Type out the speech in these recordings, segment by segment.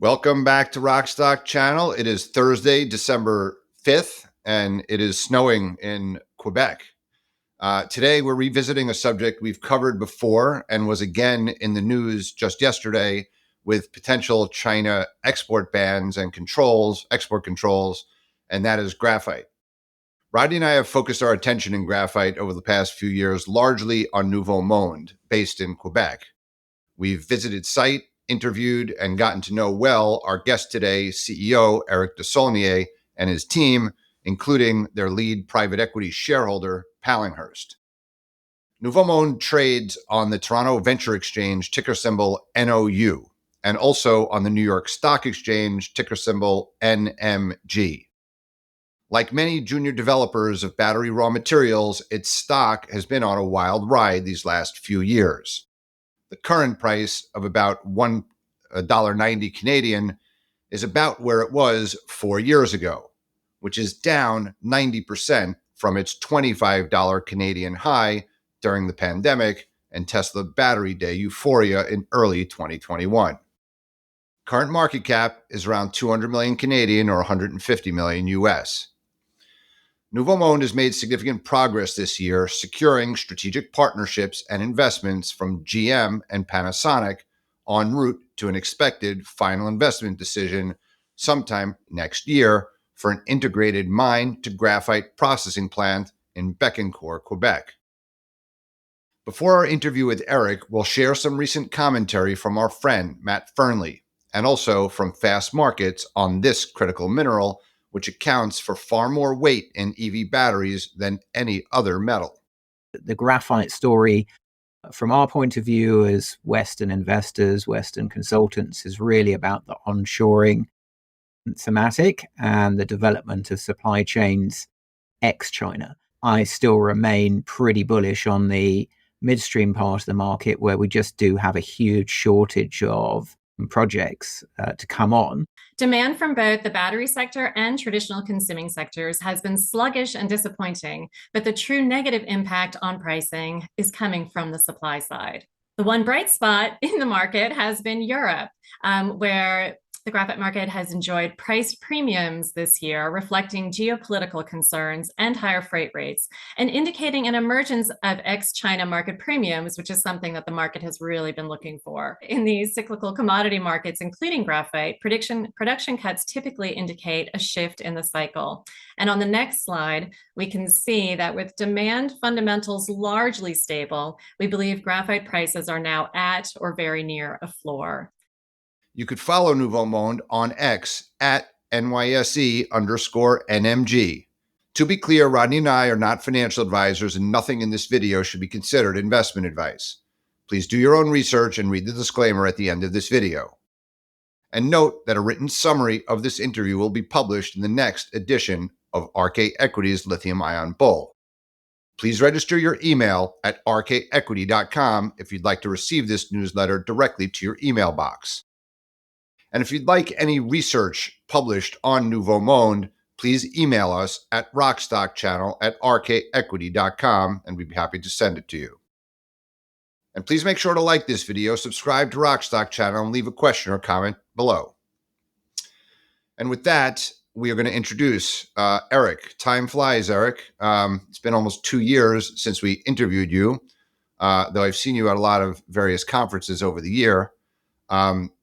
Welcome back to Rockstock Channel. It is Thursday, December 5th, and it is snowing in Quebec. Today, we're revisiting a subject we've covered before and was again in the news just yesterday with potential China export bans and export controls, and that is graphite. Rodney and I have focused our attention in graphite over the past few years largely on Nouveau Monde, based in Quebec. We've visited site, interviewed, and gotten to know well our guest today, CEO Eric Desaulniers, and his team, including their lead private equity shareholder, Pallinghurst. Nouveau Monde trades on the Toronto Venture Exchange, ticker symbol NOU, and also on the New York Stock Exchange, ticker symbol NMG. Like many junior developers of battery raw materials, its stock has been on a wild ride these last few years. The current price of about $1.90 Canadian is about where it was 4 years ago, which is down 90% from its $25 Canadian high during the pandemic and Tesla Battery Day euphoria in early 2021. Current market cap is around 200 million Canadian or 150 million US. Nouveau Monde has made significant progress this year, securing strategic partnerships and investments from GM and Panasonic en route to an expected final investment decision sometime next year for an integrated mine to graphite processing plant in Bécancour, Quebec. Before our interview with Eric, we'll share some recent commentary from our friend Matt Fernley and also from Fast Markets on this critical mineral, which accounts for far more weight in EV batteries than any other metal. The graphite story, from our point of view as Western investors, Western consultants, is really about the onshoring thematic and the development of supply chains ex-China. I still remain pretty bullish on the midstream part of the market, where we just do have a huge shortage of projects to come on. Demand from both the battery sector and traditional consuming sectors has been sluggish and disappointing, but the true negative impact on pricing is coming from the supply side. The one bright spot in the market has been Europe, where the graphite market has enjoyed price premiums this year, reflecting geopolitical concerns and higher freight rates, and indicating an emergence of ex-China market premiums, which is something that the market has really been looking for. In these cyclical commodity markets, including graphite, production cuts typically indicate a shift in the cycle. And on the next slide, we can see that with demand fundamentals largely stable, we believe graphite prices are now at or very near a floor. You could follow Nouveau Monde on X at NYSE_NMG. To be clear, Rodney and I are not financial advisors, and nothing in this video should be considered investment advice. Please do your own research and read the disclaimer at the end of this video. And note that a written summary of this interview will be published in the next edition of RK Equity's Lithium Ion Bull. Please register your email at rkequity.com if you'd like to receive this newsletter directly to your email box. And if you'd like any research published on Nouveau Monde, please email us at rockstockchannel@rkequity.com, and we'd be happy to send it to you. And please make sure to like this video, subscribe to Rockstock Channel, and leave a question or comment below. And with that, we are going to introduce Eric. Time flies, Eric. It's been almost 2 years since we interviewed you, though I've seen you at a lot of various conferences over the year.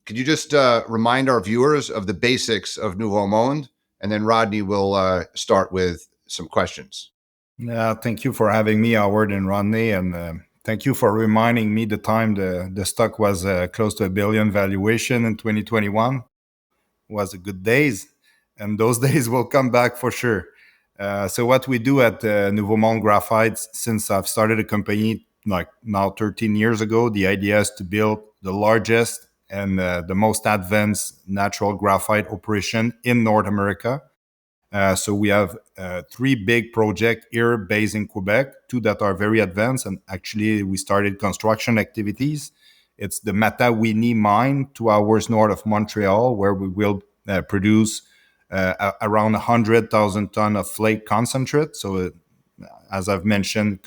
Could you just remind our viewers of the basics of Nouveau Monde, and then Rodney will start with some questions. Thank you for having me, Howard and Rodney, and thank you for reminding me the time the stock was close to $1 billion valuation in 2021. Was a good days, and those days will come back for sure. So what we do at Nouveau Monde Graphite, since I've started a company like now 13 years ago, the idea is to build the largest and the most advanced natural graphite operation in North America. So we have 3 big projects here based in Quebec, 2 that are very advanced, and actually we started construction activities. It's the Matawini mine, 2 hours north of Montreal, where we will produce around 100,000 tons of flake concentrate. So as I've mentioned,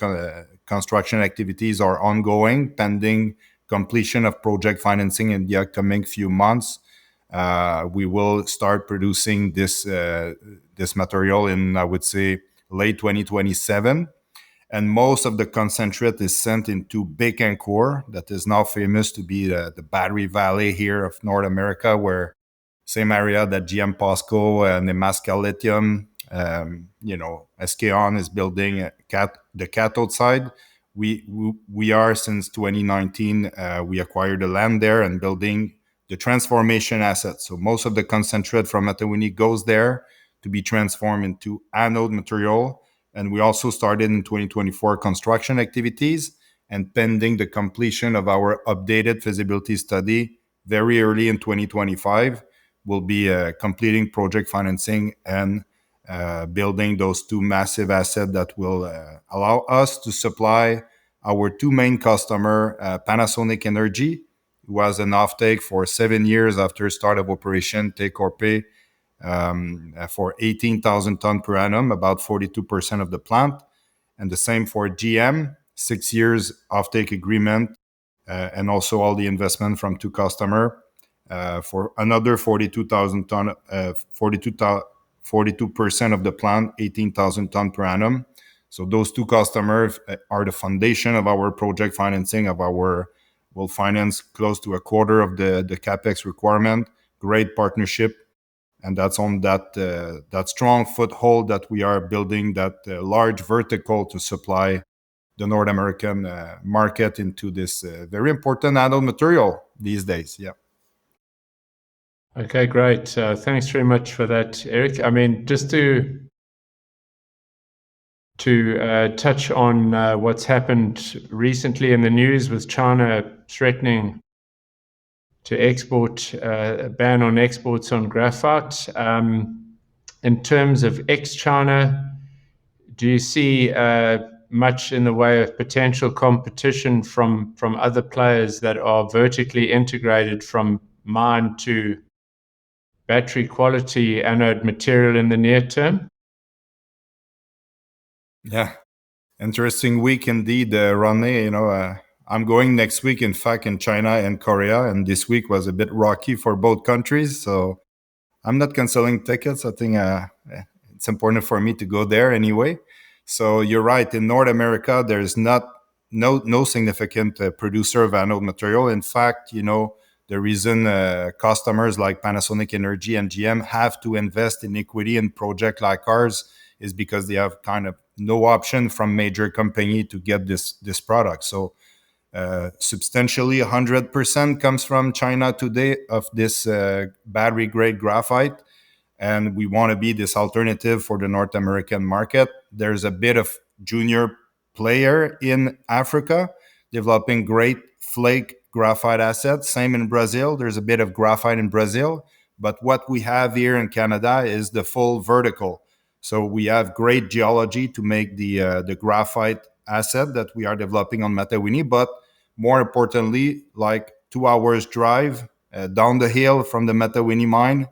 construction activities are ongoing, pending completion of project financing in the upcoming few months. We will start producing this material in, I would say, late 2027. And most of the concentrate is sent into Bécancour, that is now famous to be the battery valley here of North America, where same area that GM POSCO and Nemaska Lithium, SKON is building the cathode side. We are, since 2019, we acquired the land there and building the transformation assets. So most of the concentrate from Matawini goes there to be transformed into anode material. And we also started in 2024 construction activities, and pending the completion of our updated feasibility study very early in 2025, we'll be completing project financing and building those two massive assets that will allow us to supply our two main customer, Panasonic Energy, who has an offtake for 7 years after start of operation, take or pay, for 18,000 tons per annum, about 42% of the plant. And the same for GM, 6 years offtake agreement, and also all the investment from two customer for another 42,000 ton, 42% of the plant, 18,000 ton per annum. So those two customers are the foundation of our project financing. Will finance close to a quarter of the capex requirement. Great partnership, and that's on that strong foothold that we are building, that large vertical to supply the North American market into this very important anode material these days. Yeah. Okay, great. Thanks very much for that, Eric. I mean, just to touch on what's happened recently in the news with China threatening to export, a ban on exports on graphite. In terms of ex-China, do you see much in the way of potential competition from other players that are vertically integrated from mine to battery quality anode material in the near term? Yeah, interesting week indeed, Runway. I'm going next week, in fact, in China and Korea, and this week was a bit rocky for both countries. So I'm not canceling tickets. I think it's important for me to go there anyway. So you're right. In North America, there's no significant producer of anode material. In fact, the reason customers like Panasonic Energy and GM have to invest in equity in project like ours is because they have kind of no option from major company to get this product. So substantially 100% comes from China today of this battery grade graphite, and we want to be this alternative for the North American market. There's a bit of junior player in Africa developing great flake graphite assets. Same in Brazil. There's a bit of graphite in Brazil, but what we have here in Canada is the full vertical. So we have great geology to make the graphite asset that we are developing on Matawini, but more importantly, like 2 hours drive down the hill from the Matawini mine,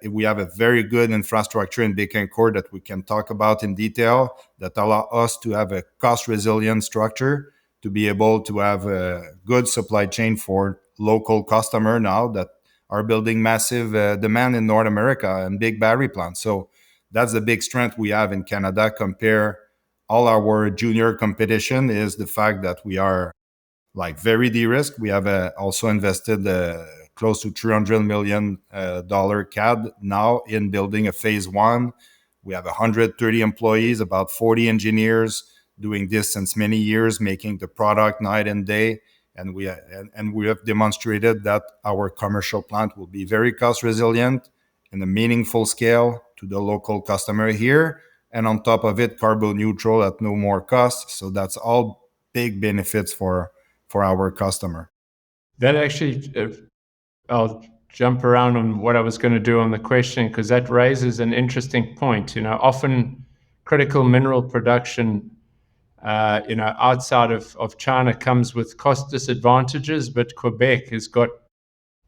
we have a very good infrastructure in Bécancour that we can talk about in detail, that allow us to have a cost resilient structure to be able to have a good supply chain for local customer now that are building massive demand in North America and big battery plants. So that's the big strength we have in Canada. Compare all our junior competition is the fact that we are like very de-risked. We have also invested close to $300 million CAD now in building a phase one. We have 130 employees, about 40 engineers doing this since many years, making the product night and day. And we have demonstrated that our commercial plant will be very cost resilient in a meaningful scale to the local customer here. And on top of it, carbon neutral at no more cost. So that's all big benefits for our customer. That actually, I'll jump around on what I was going to do on the question, because that raises an interesting point. Often critical mineral production, outside of China comes with cost disadvantages, but Quebec has got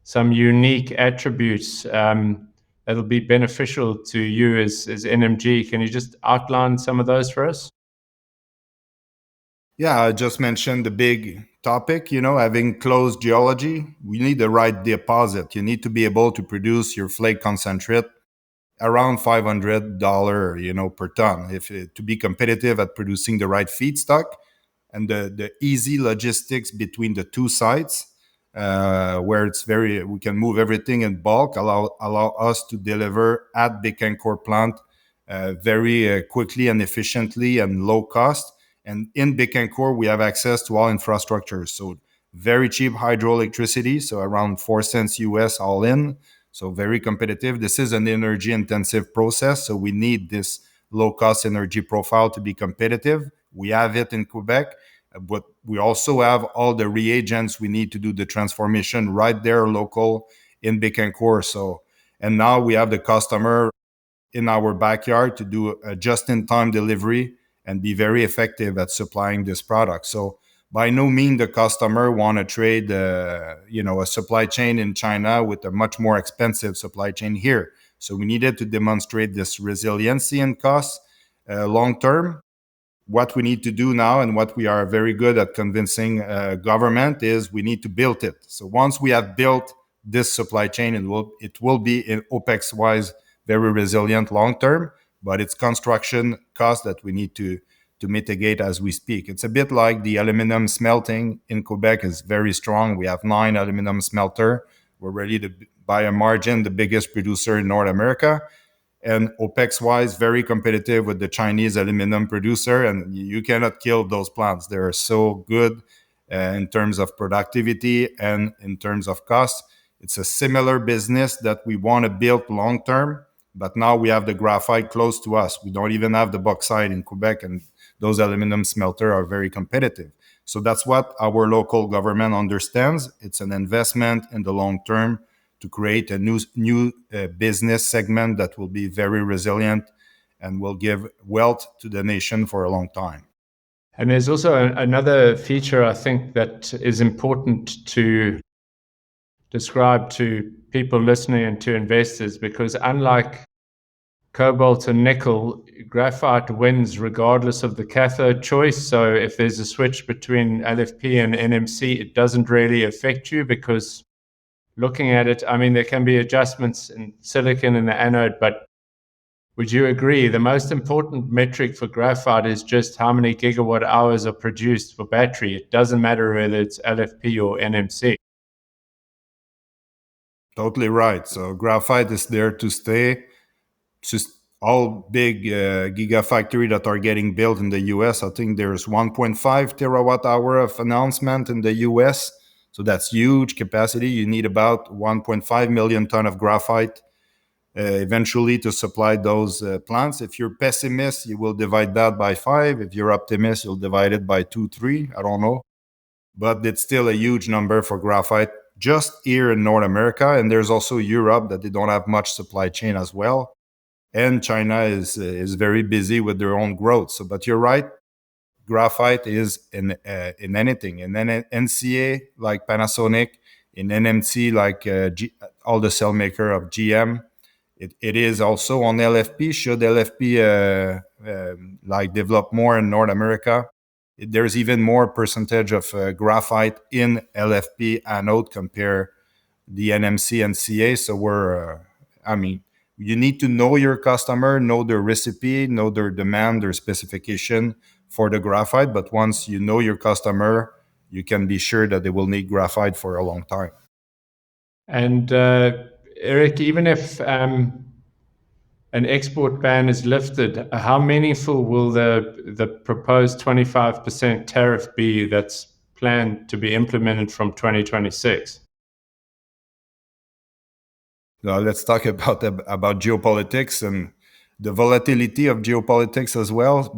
some unique attributes that'll be beneficial to you as NMG. Can you just outline some of those for us? Yeah, I just mentioned the big topic, having closed geology, we need the right deposit. You need to be able to produce your flake concentrate around $500, per ton to be competitive at producing the right feedstock. And the easy logistics between the two sites, where we can move everything in bulk, allow us to deliver at Bécancour plant very quickly and efficiently and low cost. And in Bécancour, we have access to all infrastructure. So very cheap hydroelectricity, so around 4 cents US all in. So very competitive. This is an energy intensive process. So we need this low cost energy profile to be competitive. We have it in Quebec, but we also have all the reagents we need to do the transformation right there local in Bécancour. So, and now we have the customer in our backyard to do a just-in-time delivery and be very effective at supplying this product. So by no means the customer want to trade, a supply chain in China with a much more expensive supply chain here. So we needed to demonstrate this resiliency and cost long term. What we need to do now, and what we are very good at convincing government, is we need to build it. So once we have built this supply chain, it will be in OPEX wise very resilient long term, but it's construction cost that we need to mitigate as we speak. It's a bit like the aluminum smelting in Quebec is very strong. We have 9 aluminum smelter. We're ready to, by a margin, the biggest producer in North America. And OPEX wise, very competitive with the Chinese aluminum producer. And you cannot kill those plants. They're so good in terms of productivity and in terms of cost. It's a similar business that we want to build long term. But now we have the graphite close to us. We don't even have the bauxite in Quebec, and those aluminum smelter are very competitive. So that's what our local government understands. It's an investment in the long term to create a new business segment that will be very resilient and will give wealth to the nation for a long time. And there's also another feature, I think, that is important to describe to people listening and to investors, because unlike cobalt and nickel, graphite wins regardless of the cathode choice. So if there's a switch between LFP and NMC, it doesn't really affect you, because looking at it, I mean, there can be adjustments in silicon in the anode, but would you agree the most important metric for graphite is just how many gigawatt hours are produced for battery? It doesn't matter whether it's LFP or NMC. Totally right. So graphite is there to stay. Just all big gigafactory that are getting built in the US. I think there's 1.5 terawatt hour of announcement in the US. So that's huge capacity. You need about 1.5 million ton of graphite eventually to supply those plants. If you're pessimist, you will divide that by 5. If you're optimist, you'll divide it by 2, 3. I don't know. But it's still a huge number for graphite just here in North America. And there's also Europe that they don't have much supply chain as well. And China is very busy with their own growth. So, but you're right, graphite is in anything. In NCA like Panasonic, in NMC like all the cell maker of GM. It is also on LFP. Should LFP like develop more in North America, there's even more percentage of graphite in LFP anode compared the NMC and CA. So you need to know your customer, know their recipe, know their demand, their specification for the graphite. But once you know your customer, you can be sure that they will need graphite for a long time. And Eric, even if an export ban is lifted, how meaningful will the proposed 25% tariff be that's planned to be implemented from 2026? Now let's talk about geopolitics and the volatility of geopolitics as well.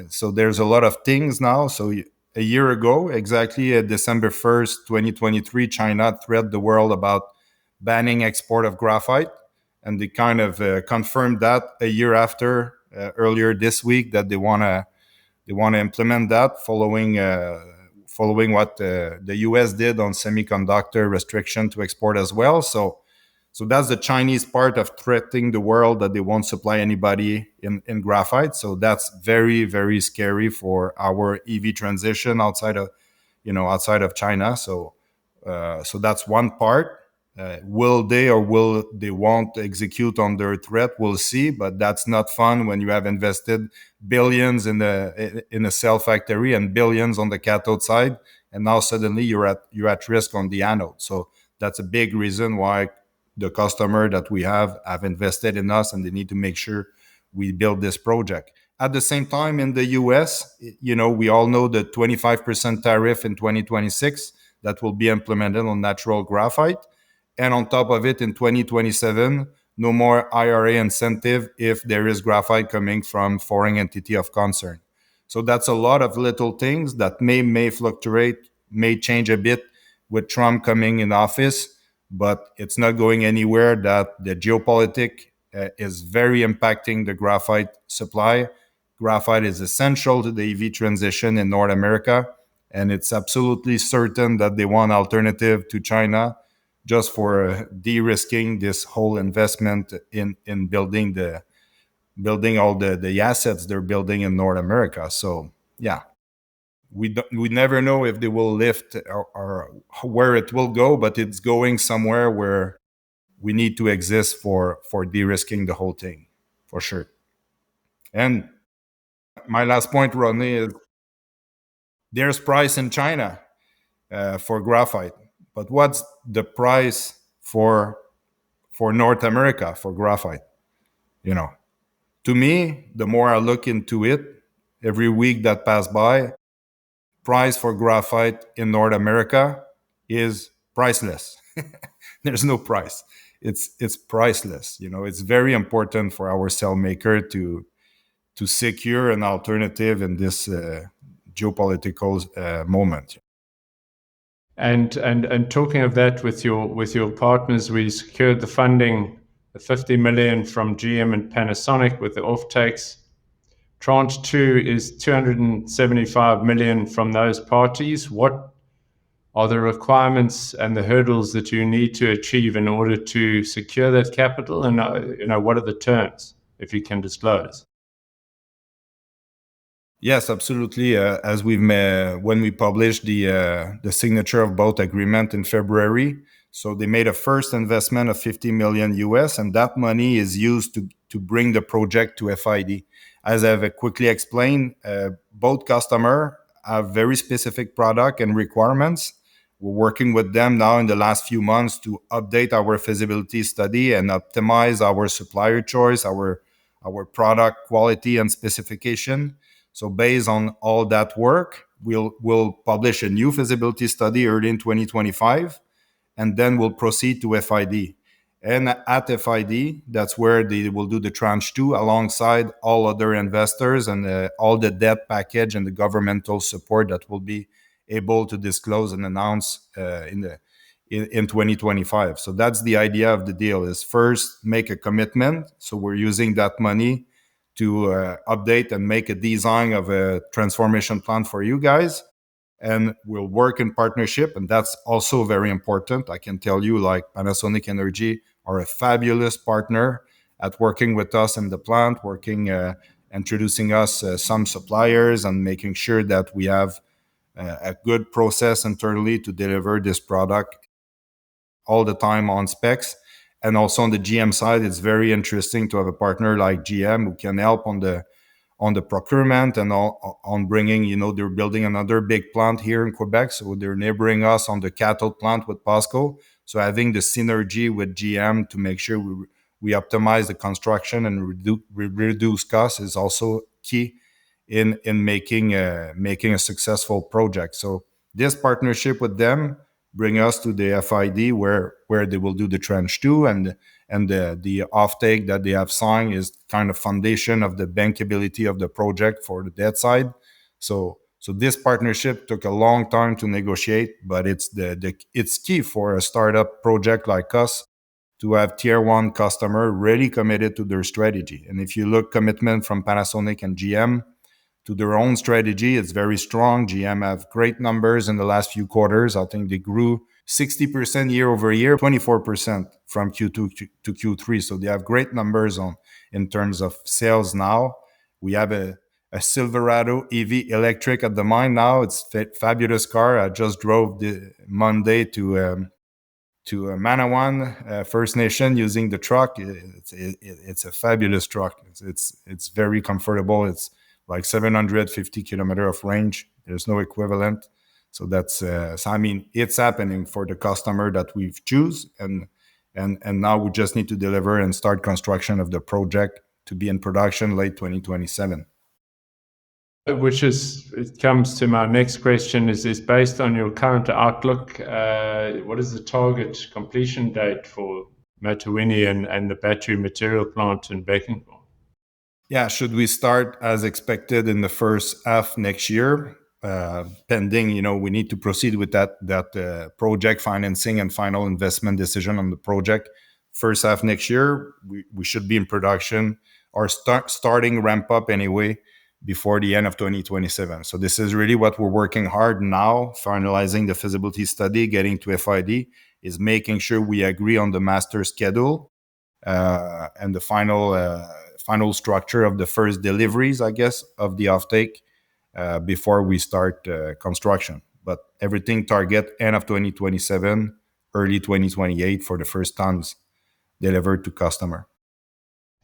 So there's a lot of things now. So a year ago, exactly December 1st, 2023, China threatened the world about banning export of graphite. And they kind of confirmed that a year after, earlier this week, that they want to implement that following what the US did on semiconductor restriction to export as well. So that's the Chinese part of threatening the world that they won't supply anybody in graphite. So that's very, very scary for our EV transition outside of outside of China. So that's one part. Will they or will they won't execute on their threat? We'll see, but that's not fun when you have invested billions in a cell factory and billions on the cathode side, and now suddenly you're at risk on the anode. So that's a big reason why the customer that we have invested in us, and they need to make sure we build this project. At the same time, in the US, we all know the 25% tariff in 2026 that will be implemented on natural graphite. And on top of it, in 2027, no more IRA incentive if there is graphite coming from foreign entity of concern. So that's a lot of little things that may fluctuate, may change a bit with Trump coming in office, but it's not going anywhere. That the geopolitics is very impacting the graphite supply. Graphite is essential to the EV transition in North America, and it's absolutely certain that they want alternative to China just for de-risking this whole investment in building all the assets they're building in North America. So yeah, we never know if they will lift or where it will go, but it's going somewhere where we need to exist for de-risking the whole thing, for sure. And my last point, Rodney, is there's price in China for graphite, but what's the price for North America for graphite? To me, the more I look into it, every week that pass by, price for graphite in North America is priceless. There's no price. It's priceless. It's very important for our cell maker to secure an alternative in this geopolitical moment. And talking of that, with your partners, we secured the funding, the 50 million from GM and Panasonic with the offtakes. Tranche 2 is 275 million from those parties. What are the requirements and the hurdles that you need to achieve in order to secure that capital? And what are the terms, if you can disclose? Yes, absolutely. As when we published the signature of both agreement in February, so they made a first investment of 50 million US, and that money is used to bring the project to FID. As I've quickly explained, both customers have very specific product and requirements. We're working with them now in the last few months to update our feasibility study and optimize our supplier choice, our product quality and specification. So based on all that work, we'll publish a new feasibility study early in 2025, and then we'll proceed to FID. And at FID, that's where they will do the tranche 2 alongside all other investors and all the debt package and the governmental support that will be able to disclose and announce in 2025. So that's the idea of the deal: is first make a commitment. So we're using that money to update and make a design of a transformation plan for you guys. And we'll work in partnership. And that's also very important. I can tell you, like, Panasonic Energy are a fabulous partner at working with us in the plant, introducing us some suppliers and making sure that we have a good process internally to deliver this product all the time on specs. And also on the GM side, it's very interesting to have a partner like GM who can help on the procurement and on bringing, they're building another big plant here in Quebec. So they're neighboring us on the cathode plant with POSCO. So having the synergy with GM to make sure we optimize the construction and reduce costs is also key in making a successful project. So this partnership with them bring us to the FID where they will do the tranche 2, and the offtake that they have signed is kind of foundation of the bankability of the project for the debt side. So this partnership took a long time to negotiate, but it's key for a startup project like us to have tier 1 customer really committed to their strategy. And if you look commitment from Panasonic and GM to their own strategy, it's very strong. GM have great numbers in the last few quarters. I think they grew 60% year over year, 24% from Q2 to Q3. So they have great numbers in terms of sales now. We have a a Silverado EV electric at the mine now. It's fabulous car. I just drove the Monday to Manawan First Nation using the truck. It's a fabulous truck. It's very comfortable. It's like 750 kilometer of range. There's no equivalent. So that's so I mean, it's happening for the customer that we've choose, and now we just need to deliver and start construction of the project to be in production late 2027. It comes to my next question is based on your current outlook, what is the target completion date for Matawinie and the battery material plant in Beckenham? Yeah, should we start as expected in the first half next year? Pending, we need to proceed with that project financing and final investment decision on the project. First half next year, we should be in production or starting ramp up anyway before the end of 2027. So this is really what we're working hard now, finalizing the feasibility study, getting to FID, is making sure we agree on the master schedule and the final structure of the first deliveries, I guess, of the offtake before we start construction. But everything target end of 2027, early 2028 for the first tons delivered to customer.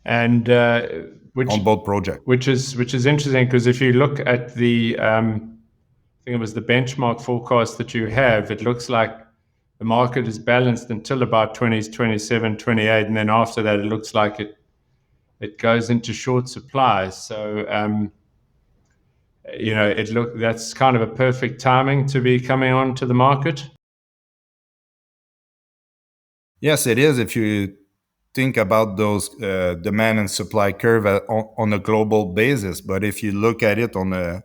And on both projects, which is interesting, because if you look at the I think it was the benchmark forecast that you have, it looks like the market is balanced until about 2027, 28, and then after that it looks like it goes into short supply. So that's kind of a perfect timing to be coming on to the market. Yes, it is. If you think about those demand and supply curve on a global basis, but if you look at it on a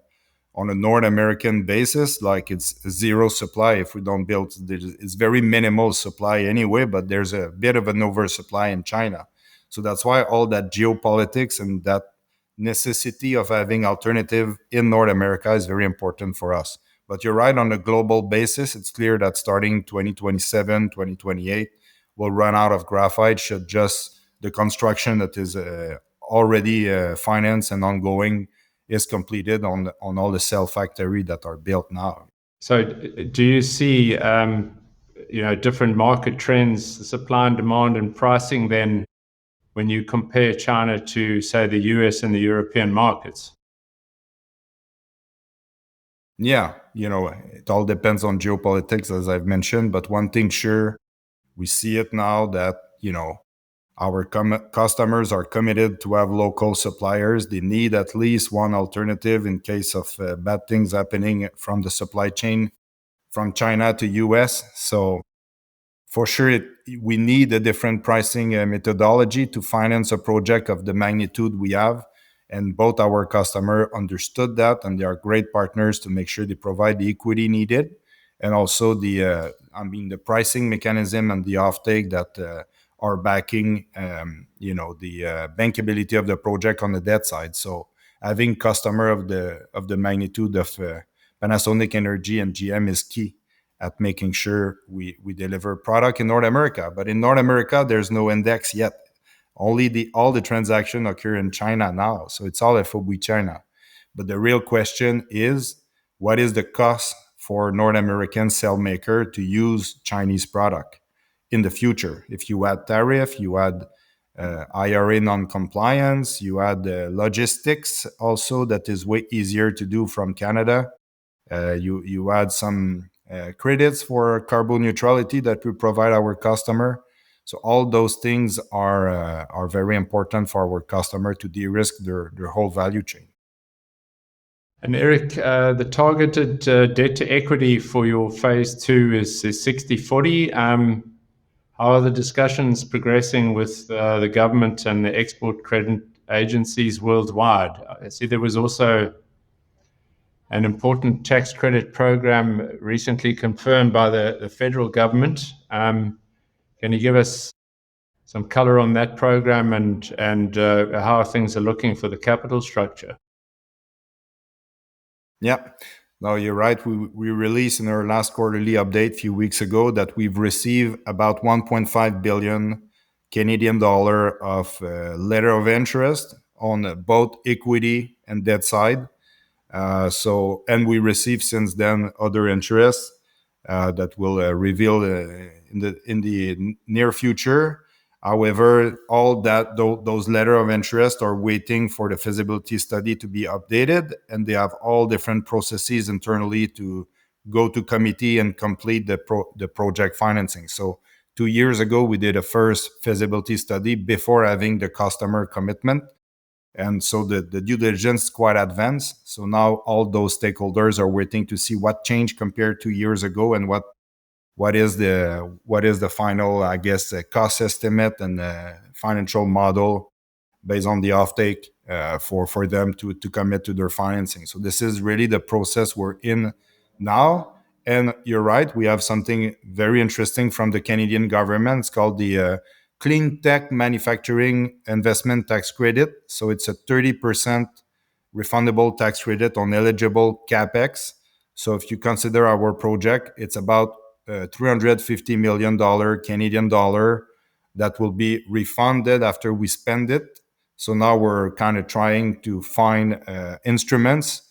North American basis, like it's zero supply. If we don't build, it's very minimal supply anyway, but there's a bit of an oversupply in China. So that's why all that geopolitics and that necessity of having alternative in North America is very important for us. But you're right, on a global basis, it's clear that starting 2027, 2028, we'll run out of graphite, should just the construction that is already financed and ongoing is completed on all the cell factory that are built now. So do you see different market trends, supply and demand and pricing then when you compare China to, say, the US and the European markets? Yeah, it all depends on geopolitics, as I've mentioned, but one thing sure, we see it now that our customers are committed to have local suppliers. They need at least one alternative in case of bad things happening from the supply chain from China to US. So for sure, we need a different pricing methodology to finance a project of the magnitude we have. And both our customers understood that, and they are great partners to make sure they provide the equity needed. And also the pricing mechanism and the offtake that are backing, the bankability of the project on the debt side. So having customer of the magnitude of Panasonic Energy and GM is key at making sure we deliver product in North America. But in North America, there's no index yet. All the transactions occur in China now. So it's all FOB China. But the real question is, what is the cost for North American cell maker to use Chinese product in the future? If you add tariff, you add IRA non-compliance, you add logistics also that is way easier to do from Canada. You add some credits for carbon neutrality that we provide our customer. So all those things are very important for our customer to de-risk their whole value chain. And Eric, the targeted debt to equity for your phase 2 is 60-40. How are the discussions progressing with the government and the export credit agencies worldwide? I see there was also an important tax credit program recently confirmed by the federal government. Can you give us some color on that program and how things are looking for the capital structure? Yeah, no, you're right. We released in our last quarterly update a few weeks ago that we've received about 1.5 billion Canadian dollar of letter of interest on both equity and debt side. And we received since then other interests that will reveal in the near future. However, all those letter of interest are waiting for the feasibility study to be updated, and they have all different processes internally to go to committee and complete the project financing. So 2 years ago, we did a first feasibility study before having the customer commitment. And so the due diligence is quite advanced. So now all those stakeholders are waiting to see what changed compared to years ago, and what is the final, I guess, cost estimate and financial model based on the offtake for them to commit to their financing. So this is really the process we're in now. And you're right, we have something very interesting from the Canadian government. It's called the Clean Tech Manufacturing Investment Tax Credit. So it's a 30% refundable tax credit on eligible capex. So if you consider our project, it's about $350 million Canadian dollar that will be refunded after we spend it. So now we're kind of trying to find instruments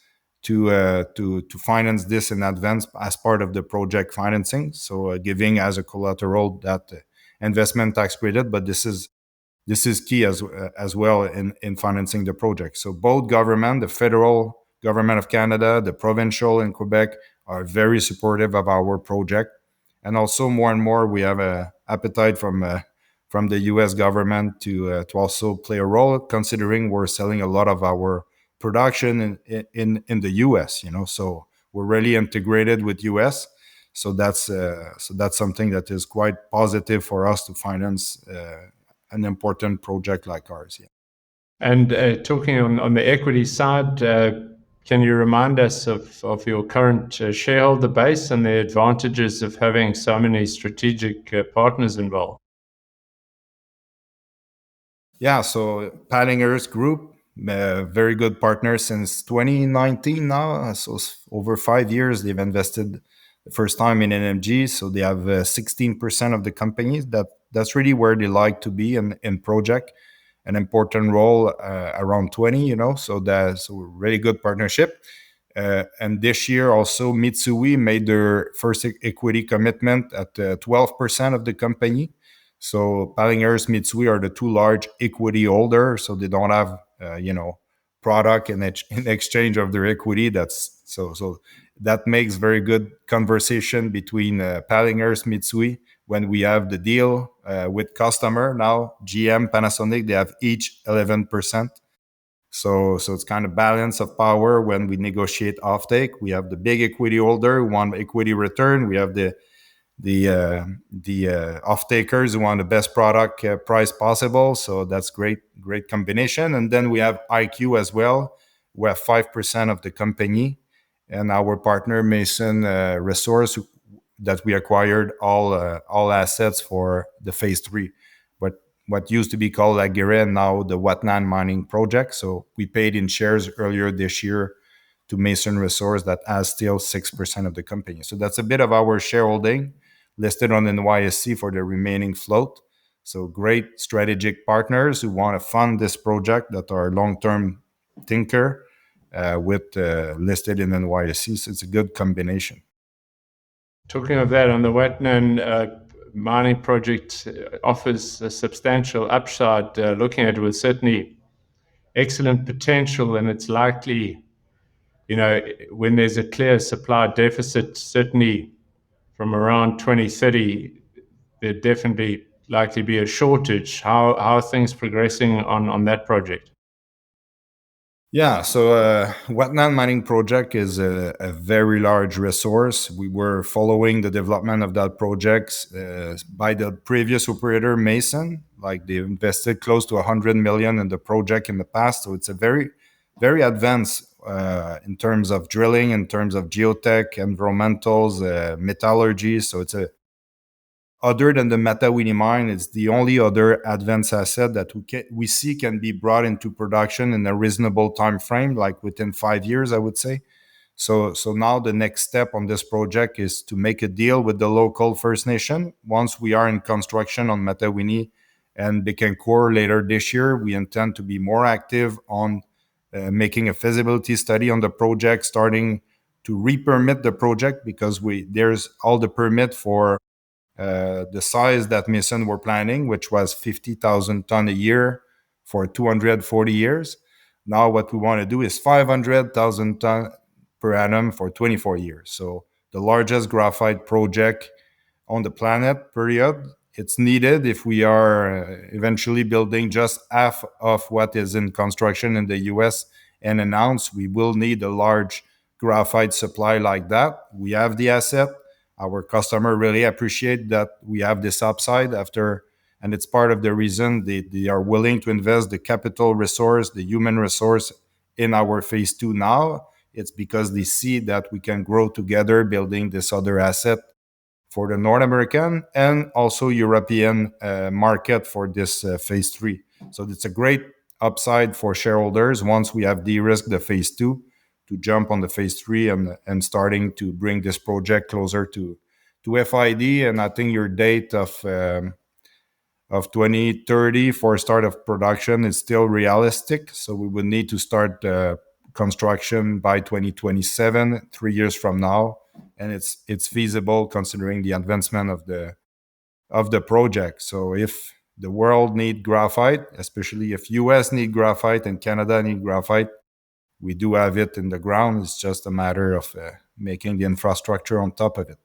to finance this in advance as part of the project financing. So giving as a collateral that investment tax credit, but this is key as well in financing the project. So both government, the federal government of Canada, the provincial in Quebec, are very supportive of our project, and also more and more we have a appetite from the U.S. government to also play a role, considering we're selling a lot of our production in the U.S. So we're really integrated with U.S. So that's something that is quite positive for us to finance an important project like ours. Yeah. And talking on the equity side, can you remind us of your current shareholder base and the advantages of having so many strategic partners involved? Yeah, so Pallinghurst Group, very good partner since 2019 now. So over 5 years, they've invested the first time in NMG. So they have 16% of the companies. That's really where they like to be in project. An important role around 20, so that's a really good partnership. And this year also Mitsui made their first equity commitment at 12% of the company. So Pallinghurst, Mitsui are the two large equity holders, so they don't have product in exchange of their equity. That's so that makes very good conversation between Pallinghurst, Mitsui when we have the deal with customer. Now GM, Panasonic, they have each 11%. So it's kind of balance of power when we negotiate offtake. We have the big equity holder who want equity return. We have the off-takers who want the best product price possible. So that's great combination. And then we have IQ as well. We have 5% of the company, and our partner Mason Resource that we acquired all assets for the phase 3. But what used to be called Aguirre, now the Uatnan mining project. So we paid in shares earlier this year to Mason Resource that has still 6% of the company. So that's a bit of our shareholding listed on NYSE for the remaining float. So great strategic partners who want to fund this project that are long-term thinker with listed in NYSE. So it's a good combination. Talking of that, on the Uatnan mining project offers a substantial upside. Looking at it with certainly excellent potential, and it's likely, when there's a clear supply deficit, certainly from around 2030, there'd definitely likely be a shortage. How are things progressing on that project? Yeah, so Uatnan mining project is a very large resource. We were following the development of that project by the previous operator, Mason. Like they invested close to 100 million in the project in the past. So it's a very, very advanced in terms of drilling, in terms of geotech, environmentals, metallurgy. So it's other than the Matawini mine, it's the only other advanced asset that we see can be brought into production in a reasonable time frame, like within 5 years, I would say. So now the next step on this project is to make a deal with the local First Nation. Once we are in construction on Matawini and Bécancour later this year, we intend to be more active on making a feasibility study on the project, starting to re-permit the project because there's all the permit for the size that Mason were planning, which was 50,000 ton a year for 240 years. Now what we want to do is 500,000 ton per annum for 24 years. So the largest graphite project on the planet, period. It's needed if we are eventually building just half of what is in construction in the US and announced. We will need a large graphite supply like that. We have the asset. Our customer really appreciate that we have this upside after, and it's part of the reason they are willing to invest the capital resource, the human resource in our phase 2 now. It's because they see that we can grow together building this other asset for the North American and also European market for this phase 3. So it's a great upside for shareholders once we have de-risked the phase 2 to jump on the phase 3 and starting to bring this project closer to FID. And I think your date of 2030 for start of production is still realistic. So we would need to start construction by 2027, 3 years from now, and it's feasible considering the advancement of the project. So if the world need graphite, especially if US need graphite and Canada need graphite, we do have it in the ground. It's just a matter of making the infrastructure on top of it.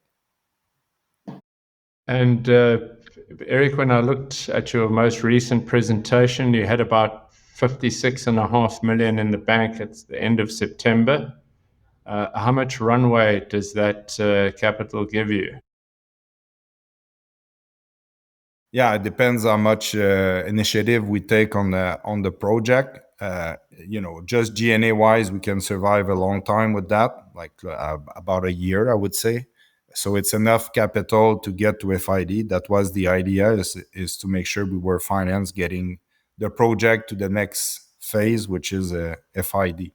And Eric, when I looked at your most recent presentation, you had about 56.5 million in the bank at the end of September. How much runway does that capital give you? Yeah, it depends how much initiative we take on the project. Just G&A wise, we can survive a long time with that, like about a year, I would say. So it's enough capital to get to FID. That was the idea, is to make sure we were financed getting the project to the next phase, which is FID.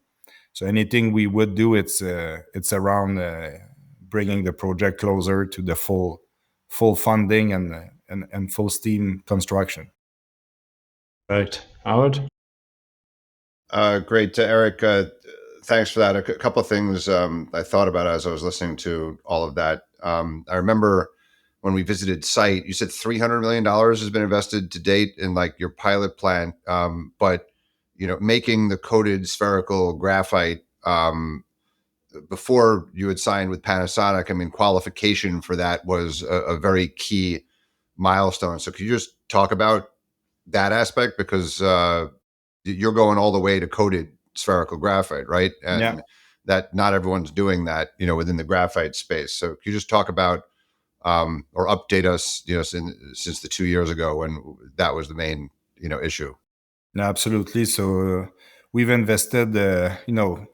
So anything we would do, it's around bringing the project closer to the full funding and full steam construction. Right. Howard? Great, Eric. Thanks for that. A couple of things I thought about as I was listening to all of that. I remember when we visited site, you said $300 million has been invested to date in like your pilot plant. But making the coated spherical graphite before you had signed with Panasonic, I mean, qualification for that was a very key milestone. So could you just talk about that aspect? Because you're going all the way to coated spherical graphite, right? And that not everyone's doing that, within the graphite space. So could you just talk about or update us, since the 2 years ago when that was the main, issue? No, absolutely. So we've invested,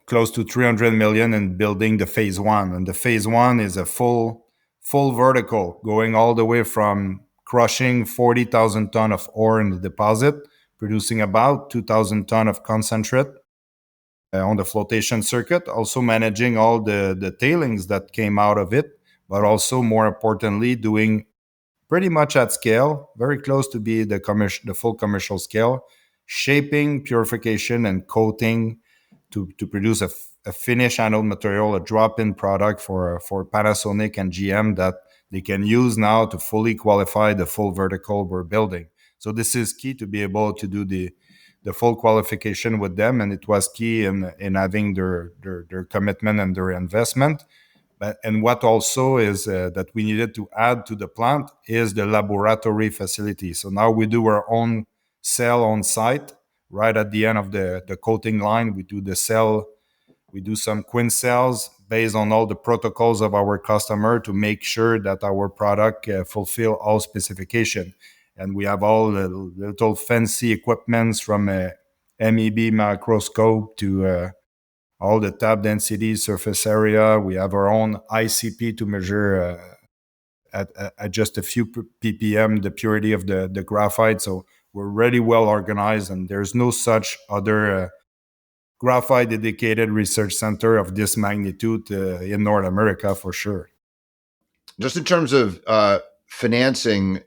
close to 300 million in building the phase 1, and the phase 1 is a full vertical going all the way from crushing 40,000 ton of ore in the deposit, producing about 2,000 ton of concentrate on the flotation circuit, also managing all the tailings that came out of it, but also more importantly, doing pretty much at scale, very close to be the full commercial scale, shaping, purification, and coating to produce a finished anode material, a drop-in product for Panasonic and GM that they can use now to fully qualify the full vertical we're building. So this is key to be able to do the full qualification with them, and it was key in having their commitment and their investment. And what also is that we needed to add to the plant is the laboratory facility. So now we do our own cell on site. Right at the end of the coating line, we do the cell. We do some quint cells based on all the protocols of our customer to make sure that our product fulfill all specification. And we have all the little fancy equipments from MEB microscope to all the tap density, surface area. We have our own ICP to measure at just a few ppm the purity of the graphite. So we're really well organized, and there's no such other graphite dedicated research center of this magnitude in North America for sure. Just in terms of financing,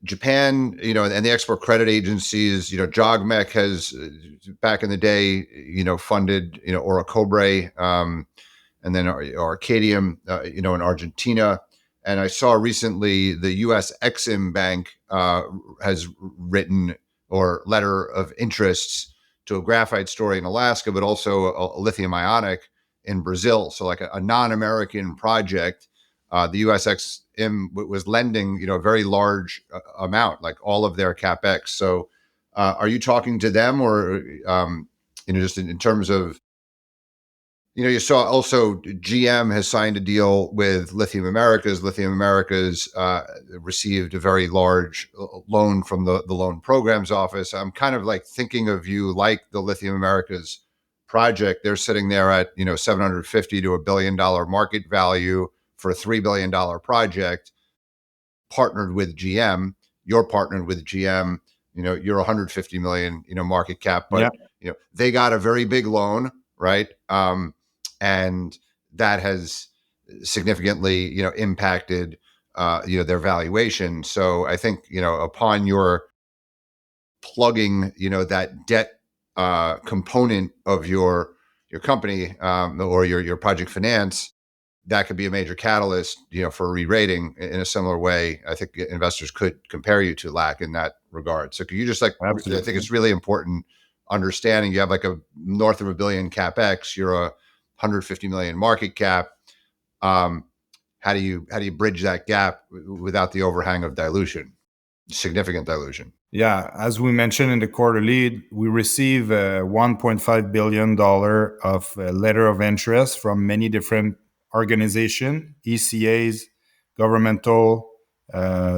Japan, and the export credit agencies, JOGMEC has back in the day, funded, Orocobre, and then Arcadium, in Argentina. And I saw recently the U.S. Exim Bank has written or letter of interests to a graphite story in Alaska, but also a lithium ionic in Brazil. So like a non-American project. The U.S. Exim was lending, a very large amount, like all of their capex. So, are you talking to them, or just in terms of, you saw also GM has signed a deal with Lithium Americas. Lithium Americas received a very large loan from the Loan Programs Office. I'm kind of like thinking of you like the Lithium Americas project. They're sitting there at, $750 to $1 billion market value for a $3 billion project, partnered with GM. You're partnered with GM. You're 150 million, market cap, but they got a very big loan, right? And that has significantly, impacted, their valuation. So I think, upon your plugging, that debt component of your company, or your project finance, that could be a major catalyst, for re-rating in a similar way. I think investors could compare you to LAC in that regard. So could you just Absolutely. I think it's really important understanding you have like a north of $1 billion capex, you're a 150 million market cap. How do you bridge that gap without the overhang of dilution, significant dilution? Yeah, as we mentioned in the quarterly, we receive $1.5 billion of letter of interest from many different organizations, ECAs, governmental,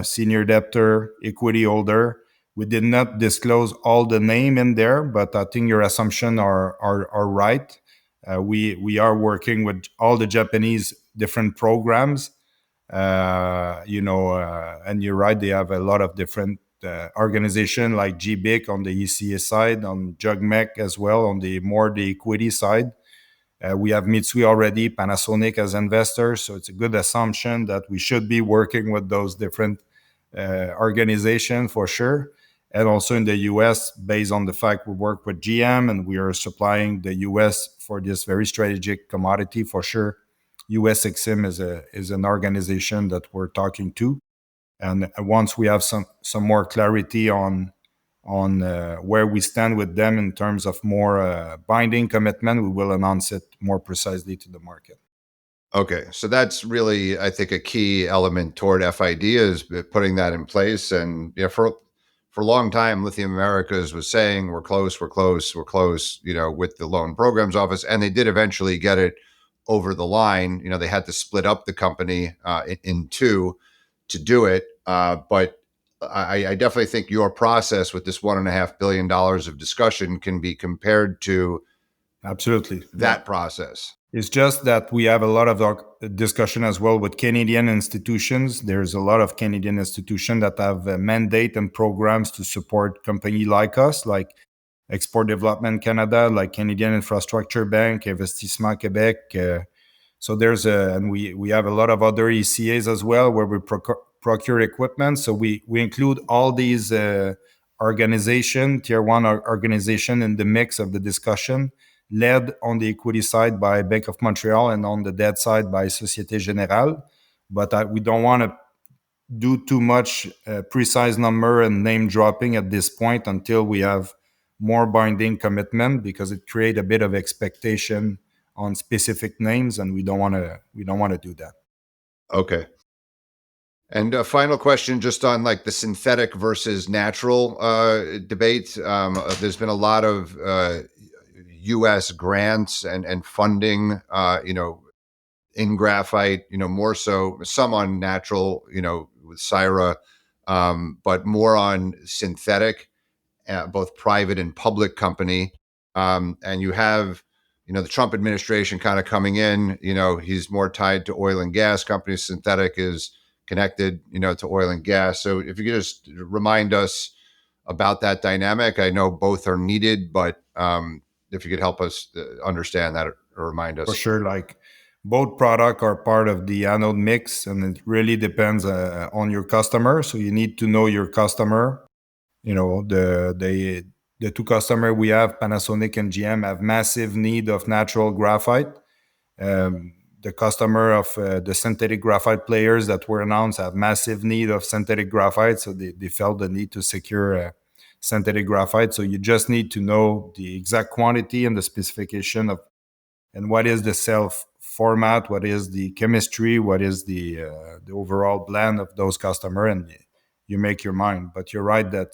senior debtor, equity holder. We did not disclose all the name in there, but I think your assumption are right. We are working with all the Japanese different programs, and you're right, they have a lot of different organization like GBIC on the ECA side, on JOGMEC as well on the equity side. We have Mitsui already, Panasonic as investors, so it's a good assumption that we should be working with those different organizations for sure. And also in the US, based on the fact we work with GM and we are supplying the US for this very strategic commodity for sure. US Exim is an organization that we're talking to. And once we have some more clarity on where we stand with them in terms of more binding commitment, we will announce it more precisely to the market. Okay, so that's really, I think, a key element toward FID is putting that in place. And for a long time, Lithium Americas was saying we're close, with the Loan Programs Office, and they did eventually get it over the line. They had to split up the company in two to do it. But I definitely think your process with this $1.5 billion of discussion can be compared to absolutely that process. It's just that we have a lot of discussion as well with Canadian institutions. There's a lot of Canadian institutions that have a mandate and programs to support companies like us, like Export Development Canada, like Canadian Infrastructure Bank, Investissement Québec. So and we have a lot of other ECAs as well where we procure equipment. So we include all these organization, tier one organization in the mix of the discussion, led on the equity side by Bank of Montreal and on the debt side by Société Générale. But we don't want to do too much precise number and name dropping at this point until we have more binding commitment, because it creates a bit of expectation on specific names, and we don't want to do that. Okay. And a final question, just on like the synthetic versus natural debate. There's been a lot of U.S. grants and funding, in graphite, more so, some on natural, with Syra, but more on synthetic, both private and public company. And you have, the Trump administration kind of coming in, he's more tied to oil and gas companies. Synthetic is connected, to oil and gas. So if you could just remind us about that dynamic. I know both are needed, but if you could help us understand that or remind us. For sure. Like both products are part of the anode mix, and it really depends on your customer. So you need to know your customer. The two customers we have, Panasonic and GM, have massive need of natural graphite. The customer of the synthetic graphite players that were announced have massive need of synthetic graphite, so they felt the need to secure synthetic graphite. So you just need to know the exact quantity and the specification of, and what is the cell format, what is the chemistry, what is the overall blend of those customer, and you make your mind. But you're right that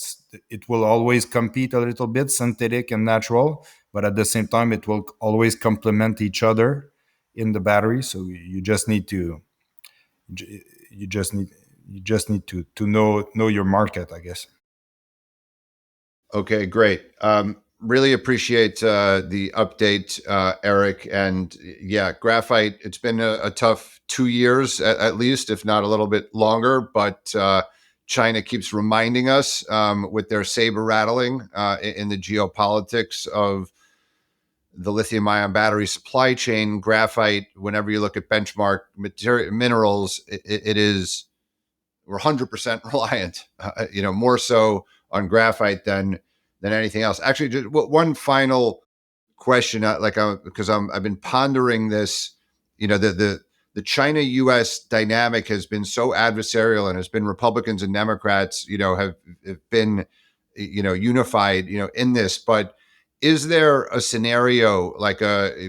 it will always compete a little bit, synthetic and natural, but at the same time, it will always complement each other in the battery. So you just need to know your market, I guess. Okay, great. Really appreciate the update, Eric. And yeah, graphite, it's been a tough 2 years at least, if not a little bit longer. But China keeps reminding us with their saber rattling in the geopolitics of the lithium-ion battery supply chain. Graphite, whenever you look at benchmark minerals, it is, we're 100% reliant, more so on graphite than anything else. Actually, just one final question, because I've been pondering this. The China-U.S. dynamic has been so adversarial, and has been Republicans and Democrats, have been, unified, in this. But is there a scenario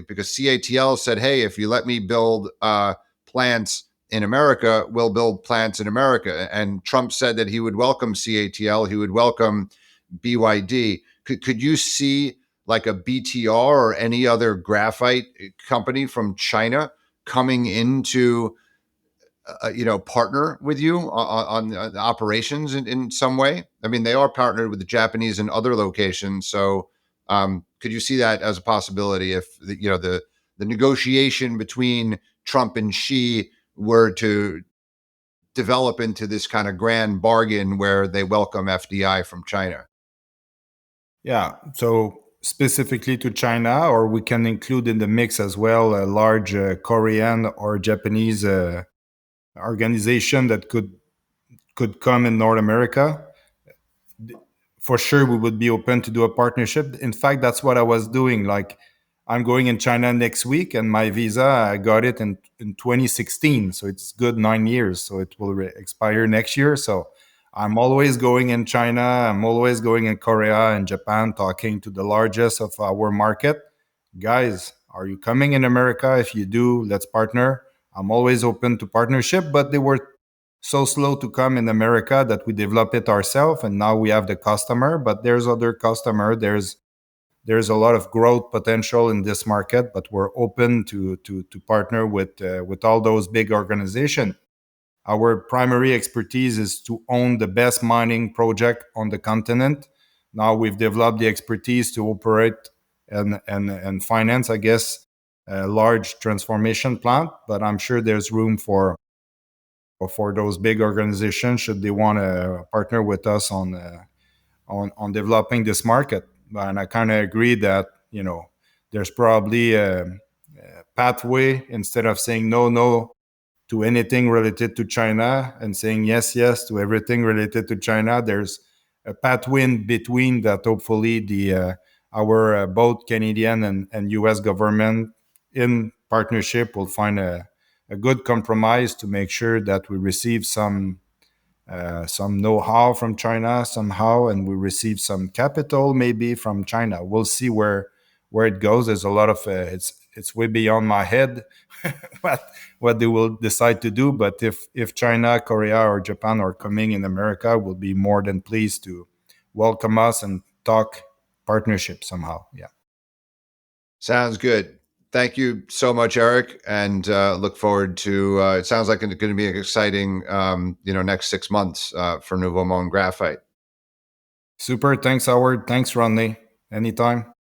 because CATL said, hey, if you let me build plants in America, we'll build plants in America. And Trump said that he would welcome CATL, he would welcome BYD. Could you see like a BTR or any other graphite company from China coming into, partner with you on operations in some way? I mean, they are partnered with the Japanese in other locations. So could you see that as a possibility if the negotiation between Trump and Xi were to develop into this kind of grand bargain where they welcome FDI from China? Yeah. So specifically to China, or we can include in the mix as well a large Korean or Japanese organization that could come in North America. For sure, we would be open to do a partnership. In fact, that's what I was doing. Like, I'm going in China next week, and my visa, I got it in 2016. So it's good 9 years. So it will expire next year. So I'm always going in China. I'm always going in Korea and Japan, talking to the largest of our market. Guys, are you coming in America? If you do, let's partner. I'm always open to partnership, but they were so slow to come in America that we develop it ourselves, and now we have the customer. But there's other customer. There's a lot of growth potential in this market, but we're open to partner with all those big organizations. Our primary expertise is to own the best mining project on the continent. Now we've developed the expertise to operate and finance, I guess, a large transformation plant. But I'm sure there's room for those big organizations should they want to partner with us on developing this market. And I kind of agree that there's probably a pathway. Instead of saying no to anything related to China and saying yes to everything related to China, there's a pathway in between that hopefully our both Canadian and US government in partnership will find a good compromise to make sure that we receive some know-how from China somehow, and we receive some capital maybe from China. We'll see where it goes. There's a lot of it's way beyond my head what they will decide to do. But if China, Korea, or Japan are coming in America, we'll be more than pleased to welcome us and talk partnership somehow. Yeah. Sounds good. Thank you so much, Eric, and look forward to. It sounds like it's going to be an exciting, next 6 months for Nouveau Monde Graphite. Super. Thanks, Howard. Thanks, Runway. Anytime.